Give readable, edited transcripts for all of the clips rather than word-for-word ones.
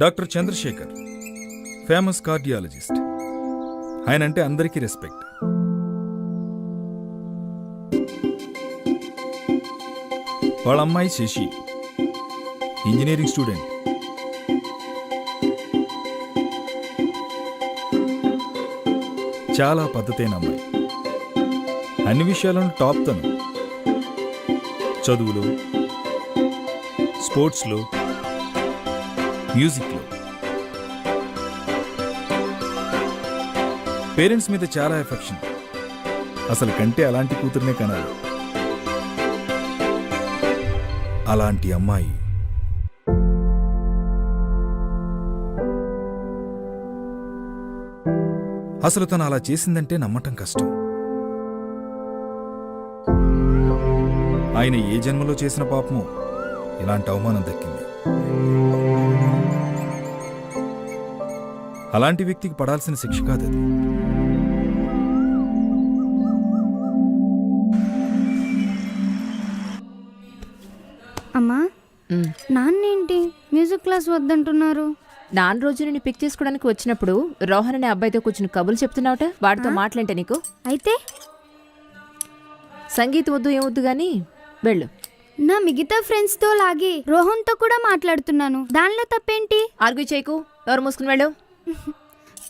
Doctor Chandrasekhar, famous cardiologist. ఆయన అంటే అందరికీ రెస్పెక్ట్. వాళ్ళ అమ్మాయి శశి, ఇంజనీరింగ్ స్టూడెంట్. చాలా పద్ధతైన అమ్మాయి. అన్ని విషయాలను టాప్ తను. చదువులో, స్పోర్ట్స్లో, మ్యూజిక్లో. పేరెంట్స్ మీద చాలా ఎఫెక్షన్. అసలు కంటే అలాంటి కూతుర్నే కనాలి. అలాంటి అమ్మాయి అసలు తను అలా చేసిందంటే నమ్మటం కష్టం. ఆయన ఏ జన్మలో చేసిన పాపమో ఇలాంటి అవమానం దక్కింది. అలాంటి వ్యక్తికి పడాల్సిన శిక్ష కాదది. అమ్మా, నాన్నేంటి మ్యూజిక్ క్లాస్ వద్దంటున్నారు? నాన్న రోజు నేను పిక్ చేసుకోవడానికి వచ్చినప్పుడు రోహన్ అనే అబ్బాయితో కూర్చుని కబుర్లు చెప్తున్నావుట. వాడితో మాట్లాంటే నీకు అయితే సంగీత్ వద్దు ఏమొద్దు గాని వెళ్ళు. నా మిగతా ఫ్రెండ్స్ తో లాగే రోహన్తో కూడా మాట్లాడుతున్నాను. దానిలో తప్పేంటి? ఆర్గ్యూ చేయకు, ఎవరు మూసుకుని వెళ్ళు.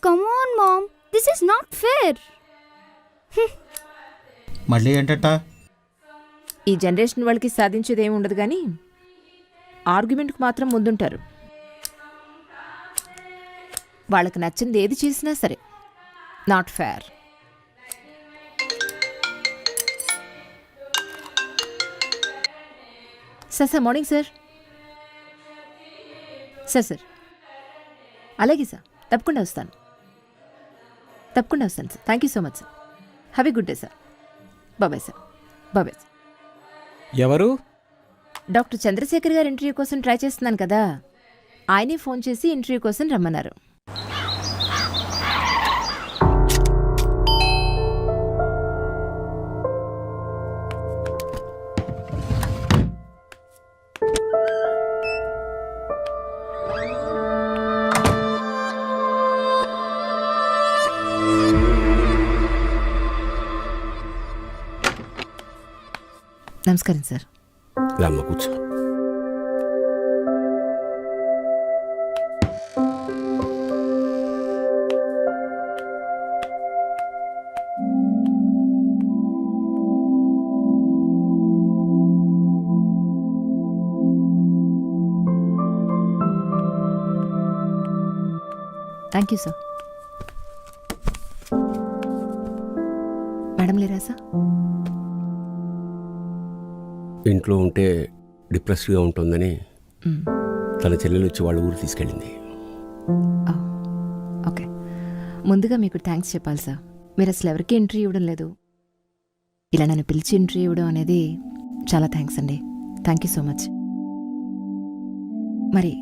Come on mom, this is not fair. మళ్ళీ ఏంటట? ఈ జనరేషన్ వాళ్ళకి సాధించేది ఏమి ఉండదు కానీ ఆర్గ్యుమెంట్కి మాత్రం ముందుంటారు. వాళ్ళకి నచ్చింది ఏది చేసినా సరే not fair. Sir morning sir. Sir అలాగే సార్, తప్పకుండా వస్తాను sir. Thank you so much sir. Have a good day sir. బాబాయ్ సార్. బాబాయ్ సార్. ఎవరు? డాక్టర్ చంద్రశేఖర్ గారు ఇంటర్వ్యూ కోసం ట్రై చేస్తున్నాను కదా, ఆయనే ఫోన్ చేసి ఇంటర్వ్యూ కోసం రమ్మన్నారు. నమస్కారం సార్. రామ్మ కూర్చో. Thank you sir. మేడం లేరా సార్? ఇంట్లో ఉంటే డిప్రెస్డ్గా ఉంటుందని తన చెల్లెలు వచ్చి వాళ్ళ ఊరు తీసుకెళ్ళింది. ఓకే, ముందుగా మీకు థ్యాంక్స్ చెప్పాలి సార్. మీరు అసలు ఎవరికి ఇంటర్వ్యూ ఇవ్వడం లేదు, ఇలా నన్ను పిలిచి ఇంటర్వ్యూ ఇవ్వడం అనేది చాలా థ్యాంక్స్ అండి. Thank you so much. మరి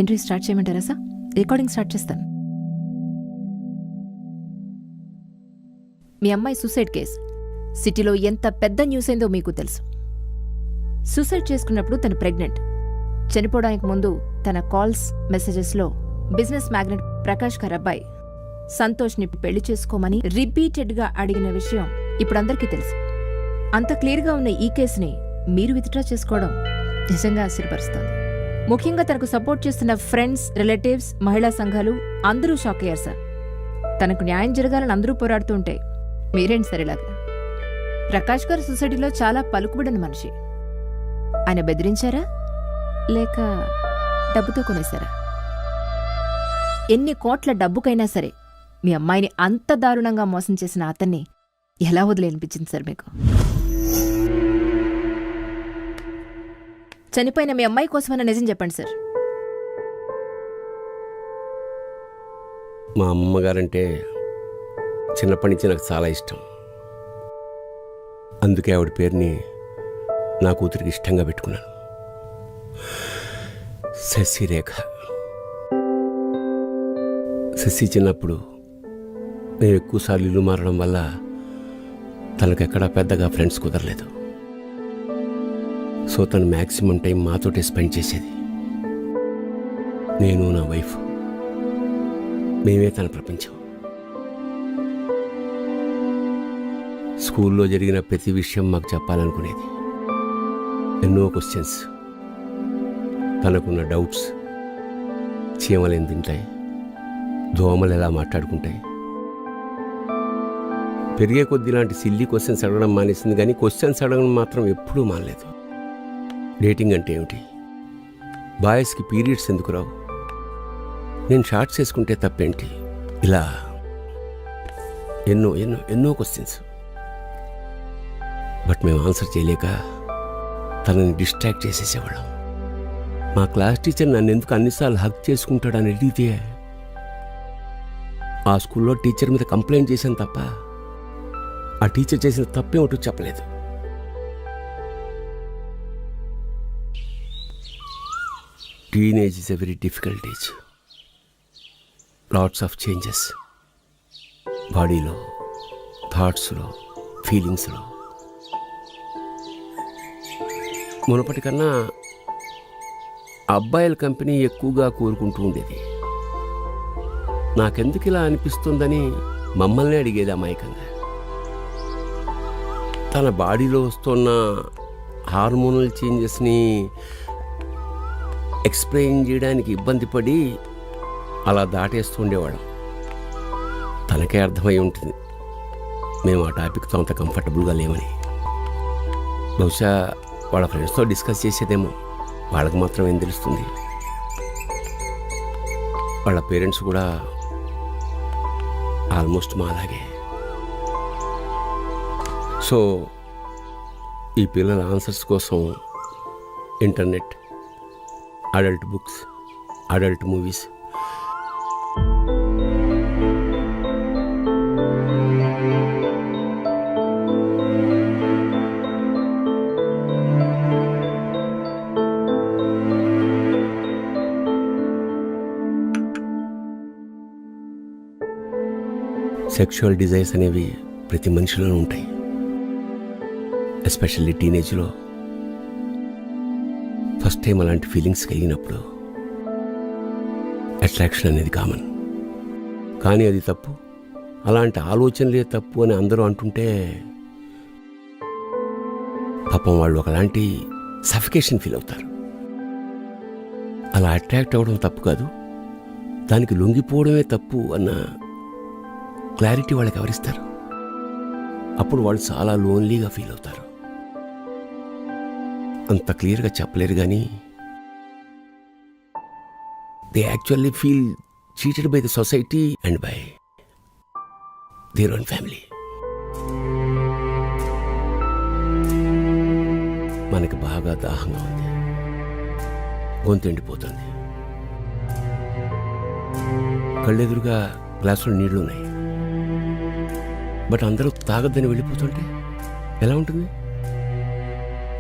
ఇంటర్వ్యూ స్టార్ట్ చేయమంటారా సార్? రికార్డింగ్ స్టార్ట్ చేస్తాను. మీ అమ్మాయి సూసైడ్ కేసు సిటీలో ఎంత పెద్ద న్యూస్ అయిందో మీకు తెలుసు. సూసైడ్ చేసుకున్నప్పుడు తను ప్రెగ్నెంట్. చనిపోవడానికి ముందు తన కాల్స్, మెసేజెస్లో బిజినెస్ మ్యాగ్నెట్ ప్రకాష్ గారి అబ్బాయి సంతోష్ని పెళ్లి చేసుకోమని రిపీటెడ్గా అడిగిన విషయం ఇప్పుడందరికీ తెలుసు. అంత క్లియర్గా ఉన్న ఈ కేసుని మీరు విత్డ్రా చేసుకోవడం నిజంగా ఆశ్చర్యపరుస్తోంది. ముఖ్యంగా తనకు సపోర్ట్ చేస్తున్న ఫ్రెండ్స్, రిలేటివ్స్, మహిళా సంఘాలు అందరూ షాక్ అయ్యారు సార్. తనకు న్యాయం జరగాలని అందరూ పోరాడుతుంటే మీరేంటి సరేలాగా? ప్రకాష్ గారు సొసైటీలో చాలా పలుకుబడిన మనిషి. ఆయన బెదిరించారా లేక డబ్బుతో కొనేశారా? ఎన్ని కోట్ల డబ్బుకైనా సరే మీ అమ్మాయిని అంత దారుణంగా మోసం చేసిన అతన్ని ఎలా వదిలేనిపించింది సార్ మీకు? చనిపోయిన మీ అమ్మాయి కోసమన్న నిజం చెప్పండి సార్. మా అమ్మగారంటే చిన్నప్పటి నుంచి నాకు చాలా ఇష్టం. అందుకే ఆవిడ పేరుని నా కూతురికి ఇష్టంగా పెట్టుకున్నాను, శశిరేఖ. శశి చిన్నప్పుడు నేను ఎక్కువసార్లు ఇల్లు మారడం వల్ల తనకెక్కడా పెద్దగా ఫ్రెండ్స్ కుదరలేదు. సో తను మ్యాక్సిమం టైం మాతోటే స్పెండ్ చేసేది. నేను నా వైఫ్ మేమే తన ప్రపంచం. స్కూల్లో జరిగిన ప్రతి విషయం మాకు చెప్పాలనుకునేది. ఎన్నో క్వశ్చన్స్, తనకున్న డౌట్స్. చీమలు ఏం తింటాయి, దోమలు ఎలా మాట్లాడుకుంటాయి. పెరిగే కొద్ది లాంటి సిల్లీ క్వశ్చన్స్ అడగడం మానేసింది, కానీ క్వశ్చన్స్ అడగడం మాత్రం ఎప్పుడూ మానలేదు. డేటింగ్ అంటే ఏమిటి, బాయ్స్కి పీరియడ్స్ ఎందుకు రావు, నేను షార్ట్స్ వేసుకుంటే తప్పేంటి, ఇలా ఎన్నో ఎన్నో ఎన్నో క్వశ్చన్స్. బట్ మేము ఆన్సర్ చేయలేక తనని డిస్ట్రాక్ట్ చేసేసేవాళ్ళం. మా క్లాస్ టీచర్ నన్ను ఎందుకు అన్నిసార్లు హక్ చేసుకుంటాడని అడిగితే ఆ స్కూల్లో టీచర్ మీద కంప్లైంట్ చేశాను తప్ప ఆ టీచర్ చేసిన తప్పేమిటో చెప్పలేదు. Teenage is a very difficult age. Lots of changes బాడీలో, థాట్స్లో, ఫీలింగ్స్లో. మునపటి కన్నా అబ్బాయిల కంపెనీ ఎక్కువగా కోరుకుంటూ ఉండేది. నాకెందుకు ఇలా అనిపిస్తుందని మమ్మల్ని అడిగేది అమాయకంగా. తన బాడీలో వస్తున్న హార్మోనల్ చేంజెస్ని ఎక్స్ప్లెయిన్ చేయడానికి ఇబ్బంది పడి అలా దాటేస్తూ ఉండేవాళ్ళం. తనకే అర్థమై ఉంటుంది మేము ఆ టాపిక్తో అంత కంఫర్టబుల్గా లేమని. బహుశా వాళ్ళ ఫ్రెండ్స్తో డిస్కస్ చేసేదేమో, వాళ్ళకు మాత్రం ఏం తెలుస్తుంది. వాళ్ళ పేరెంట్స్ కూడా ఆల్మోస్ట్ మా అలాగే. సో ఈ పిల్లల ఆన్సర్స్ కోసం internet, adult books, adult movies, sexual desires అనేవి ప్రతి మనిషిలోనూ ఉంటాయి. ఎస్పెషల్లీ టీనేజ్లో ఫస్ట్ టైం అలాంటి ఫీలింగ్స్ కలిగినప్పుడు అట్రాక్షన్ అనేది కామన్. కానీ అది తప్పు, అలాంటి ఆలోచనలే తప్పు అని అందరూ అంటుంటే పాపం వాళ్ళు ఒకలాంటి సఫికేషన్ ఫీల్ అవుతారు. అలా అట్రాక్ట్ అవ్వడం తప్పు కాదు, దానికి లొంగిపోవడమే తప్పు అన్న క్లారిటీ వాళ్ళకి ఎవరిస్తారు? అప్పుడు వాళ్ళు చాలా లోన్లీగా ఫీల్ అవుతారు. అంత క్లియర్గా చెప్పలేరు, కానీ they actually feel cheated by the society and by their own family. మనకి బాగా దాహంగా ఉంది, గొంతు ఎండిపోతుంది, కళ్ళెదురుగా గ్లాసులో నీళ్లు ఉన్నాయి, బట్ అందరూ తాగొద్దని వెళ్ళిపోతుంటే ఎలా ఉంటుంది?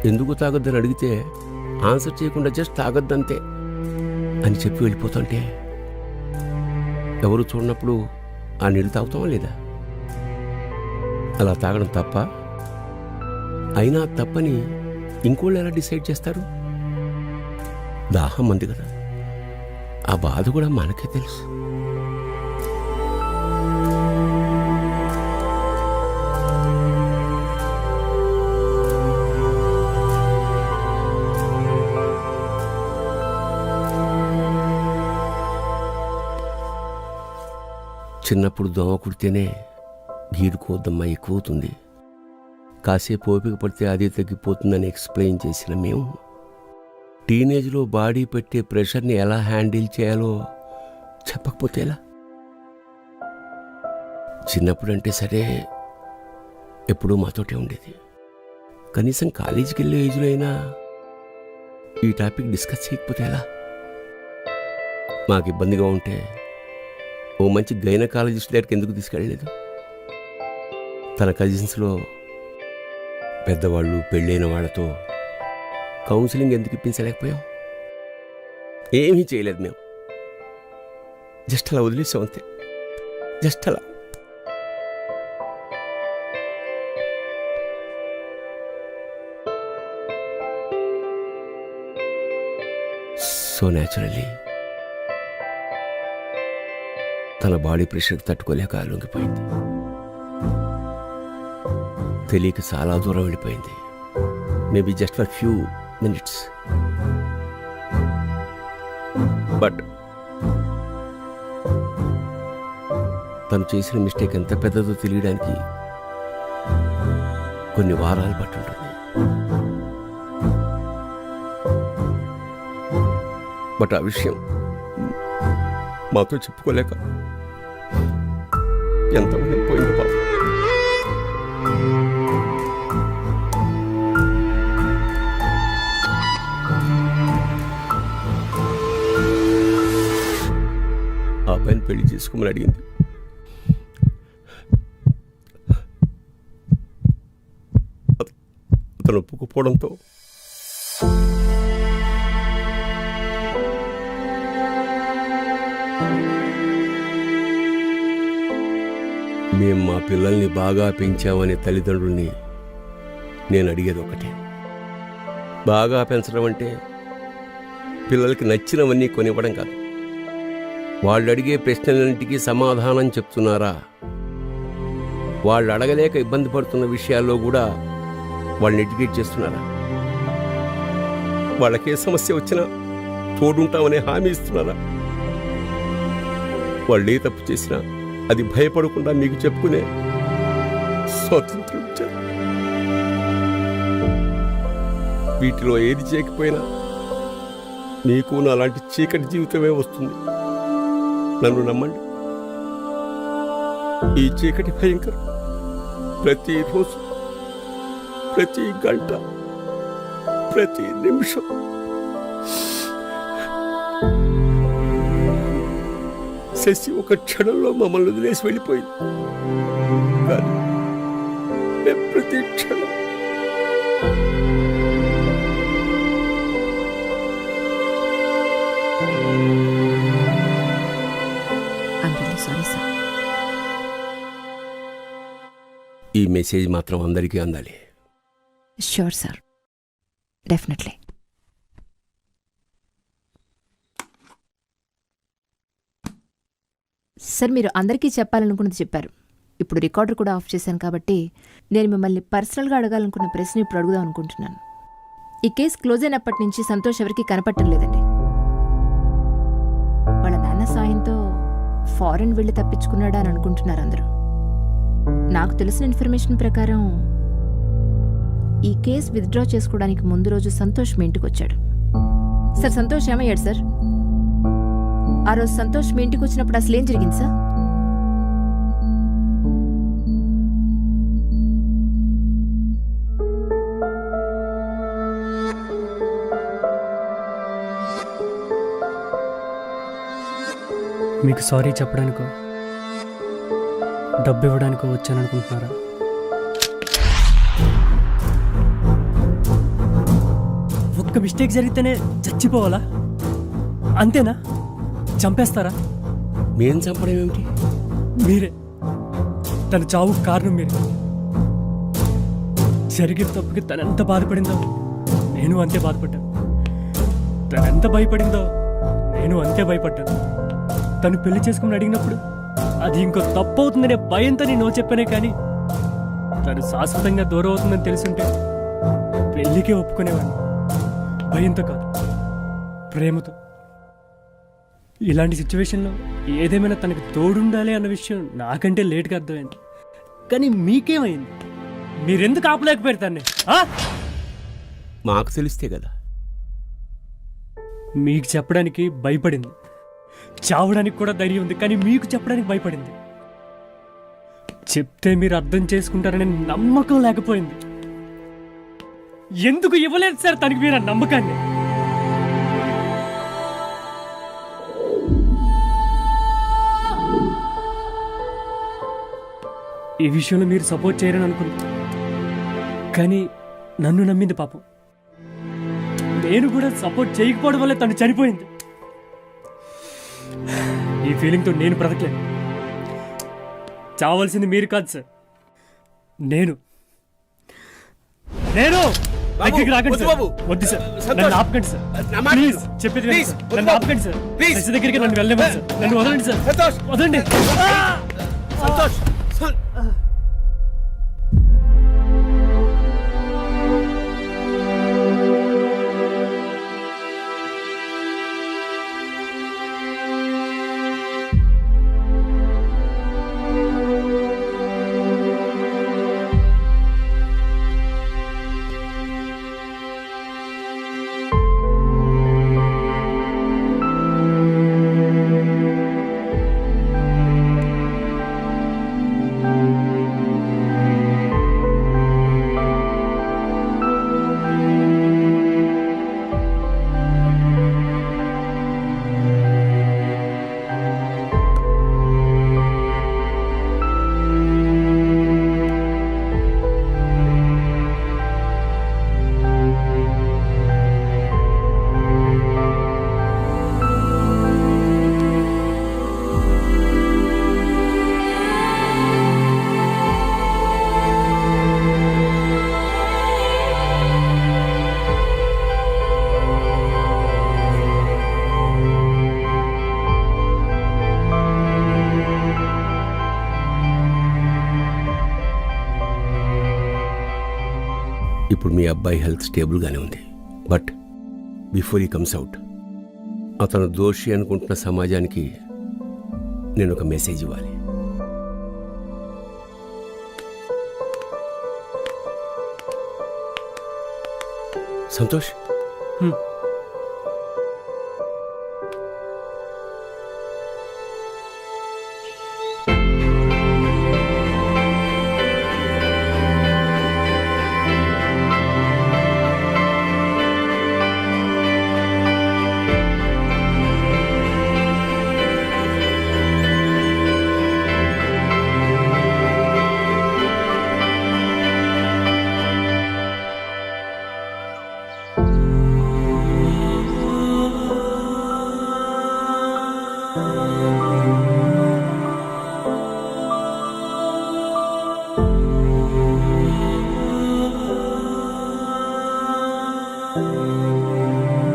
ఎందుకు తాగొద్దని అడిగితే ఆన్సర్ చేయకుండా జస్ట్ తాగొద్దంతే అని చెప్పి వెళ్ళిపోతుంటే ఎవరు చూడనప్పుడు ఆ నీళ్ళు తాగుతామా లేదా? అలా తాగడం తప్ప? అయినా తప్పని ఇంకోళ్ళు ఎలా డిసైడ్ చేస్తారు? దాహం మంది కదా, ఆ బాధ కూడా మనకే తెలుసు. చిన్నప్పుడు దోమ కుడితేనే గీరుకోద్దమ్మా ఎక్కువ అవుతుంది, కాసేపు ఓపిక పడితే అదే తగ్గిపోతుందని ఎక్స్ప్లెయిన్ చేసిన మేము టీనేజ్లో బాడీ పెట్టే ప్రెషర్ని ఎలా హ్యాండిల్ చేయాలో చెప్పకపోతే ఎలా? చిన్నప్పుడు అంటే సరే ఎప్పుడూ మాతోటే ఉండేది, కనీసం కాలేజీకి వెళ్ళే ఏజ్లో అయినా ఈ టాపిక్ డిస్కస్ చేయకపోతే ఎలా? మాకు ఇబ్బందిగా ఉంటే ఓ మంచి గైనకాలజిస్ట్ దగ్గరికి ఎందుకు తీసుకెళ్ళలేదు? తన కజిన్స్లో పెద్దవాళ్ళు, పెళ్ళైన వాళ్ళతో కౌన్సిలింగ్ ఎందుకు ఇప్పించలేకపోయాం? ఏమీ చేయలేదు మేము, జస్ట్ అలా వదిలేసాం అంతే, జస్ట్ అలా. సో న్యాచురల్లీ తన బాడీ ప్రెషర్కి తట్టుకోలేక లొంగిపోయింది. తెలియక చాలా దూరం వెళ్ళిపోయింది. Maybe just for few minutes. But తను చేసిన మిస్టేక్ ఎంత పెద్దదో తెలియడానికి కొన్ని వారాలు పట్టుంటుంది. బట్ ఆ విషయం మాతో చెప్పుకోలేక ఎంత పోయింది పాపం. ఆ అబ్బాయిని పెళ్లి చేసుకోమని అడిగింది. అతను ఒప్పుకోవడంతో మేము మా పిల్లల్ని బాగా పెంచామనే తల్లిదండ్రుల్ని నేను అడిగేది ఒకటే. బాగా పెంచడం అంటే పిల్లలకి నచ్చినవన్నీ కొనివ్వడం కాదు. వాళ్ళు అడిగే ప్రశ్నలన్నింటికీ సమాధానం చెప్తున్నారా, వాళ్ళు అడగలేక ఇబ్బంది పడుతున్న విషయాల్లో కూడా వాళ్ళని ఎడ్యుకేట్ చేస్తున్నారా, వాళ్ళకే సమస్య వచ్చినా తోడుంటామనే హామీ ఇస్తున్నారా, వాళ్ళు ఏ తప్పు చేసినా అది భయపడకుండా మీకు చెప్పుకునే స్వాతంత్రం ఇచ్చారు. వీటిలో ఏది చేయకపోయినా మీకు నాలాంటి చీకటి జీవితమే వస్తుంది. నన్ను నమ్మండి, ఈ చీకటి భయంకరం. ప్రతిరోజు, ప్రతి గంట, ప్రతి నిమిషం శశి ఒక క్షణంలో మమ్మల్ని వదిలేసి వెళ్ళిపోయింది. కానీ మేము ప్రతి క్షణం సారీ సార్. ఈ మెసేజ్ మాత్రం అందరికీ అందాలి. Sure sir, definitely. సార్, మీరు అందరికీ చెప్పాలనుకున్నది చెప్పారు. ఇప్పుడు రికార్డర్ కూడా ఆఫ్ చేశాను కాబట్టి నేను మిమ్మల్ని పర్సనల్గా అడగాలనుకున్న ప్రశ్న ఇప్పుడు అడుగుదాం అనుకుంటున్నాను. ఈ కేసు క్లోజ్ అయినప్పటి నుంచి సంతోష్ ఎవరికి కనపడటం లేదండి. వాళ్ళ నాన్న సాయంతో ఫారెన్ వెళ్ళి తప్పించుకున్నాడా అని అనుకుంటున్నారు అందరూ. నాకు తెలిసిన ఇన్ఫర్మేషన్ ప్రకారం ఈ కేసు విత్డ్రా చేసుకోవడానికి ముందు రోజు సంతోష్ మీ ఇంటికి వచ్చాడు. సార్, సంతోష్ ఏమయ్యాడు సార్? ఆ రోజు సంతోష్ మీ ఇంటికి వచ్చినప్పుడు అసలు ఏం జరిగింది సార్? మీకు సారీ చెప్పడానికో డబ్బు ఇవ్వడానికో వచ్చాననుకుంటున్నారా? ఒక్క మిస్టేక్ జరిగితేనే చచ్చిపోవాలా? అంతేనా? చంపేస్తారా? మేం చంపడం ఏమిటి? మీరే తన చావుకు కారణం. మీరే. జరిగిన తప్పుకి తనెంత బాధపడిందో నేను అంతే బాధపడ్డాను. తనెంత భయపడిందో నేను అంతే భయపడ్డాను. తను పెళ్లి చేసుకుని అడిగినప్పుడు అది ఇంకో తప్పు అవుతుందనే భయంతో నేను చెప్పానే, కానీ తను శాశ్వతంగా దూరం అవుతుందని తెలుసుంటే పెళ్లికే ఒప్పుకునేవాడిని. భయంతో కాదు, ప్రేమతో. ఇలాంటి సిచ్యువేషన్లో ఏదేమైనా తనకు తోడుండాలి అన్న విషయం నాకంటే లేట్గా అర్థమైంది. కానీ మీకేమైంది? మీరెందుకు ఆపలేకపోయారు తన్ని? మాకు తెలిస్తే కదా. మీకు చెప్పడానికి భయపడింది, చావడానికి కూడా ధైర్యం ఉంది, కానీ మీకు చెప్పడానికి భయపడింది. చెప్తే మీరు అర్థం చేసుకుంటారనే నమ్మకం లేకపోయింది. ఎందుకు ఇవ్వలేదు సార్ తనకి మీరు ఆ నమ్మకాన్ని? ఈ విషయంలో మీరు సపోర్ట్ చేయరని అనుకున్నా, కానీ నన్ను నమ్మింది పాపం. నేను కూడా సపోర్ట్ చేయకపోవడం వల్ల తను చనిపోయింది. ఈ ఫీలింగ్తో నేను బ్రతకలేను. చావాల్సింది మీరు కాదు సార్, నేను. దగ్గరికి రాకండి వద్దు సార్ బాబు. వద్దు సార్ సంతోష్. నన్ను ఆపకండి సార్ నా మాట ప్లీజ్ విను. చెప్పేది ప్లీజ్, వినండి సార్. వద్దు నన్ను బాబు. ఆపకండి సార్ ప్లీజ్. శశి దగ్గరికి నన్ను వెళ్ళలేము సార్ నన్ను వదలండి సార్ సంతోష్ వదలండి సంతోష్ ఇప్పుడు మీ అబ్బాయి హెల్త్ స్టేబుల్గానే ఉంది. But before he comes out అతను దోషి అనుకుంటున్న సమాజానికి నేను ఒక మెసేజ్ ఇవ్వాలి. సంతోష్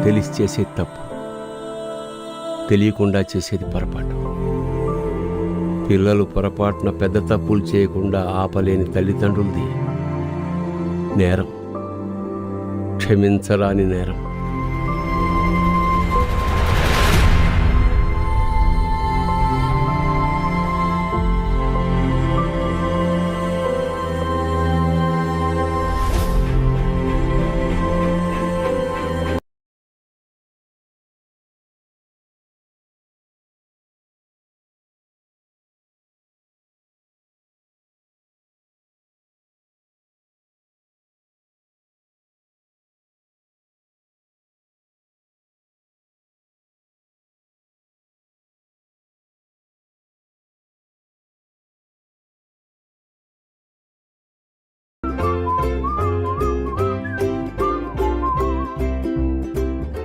తెలిసి చేసేది తప్పు, తెలియకుండా చేసేది పొరపాటు. పిల్లలు పొరపాటున పెద్ద తప్పులు చేయకుండా ఆపలేని తల్లిదండ్రులది నేరం, క్షమించరాని నేరం.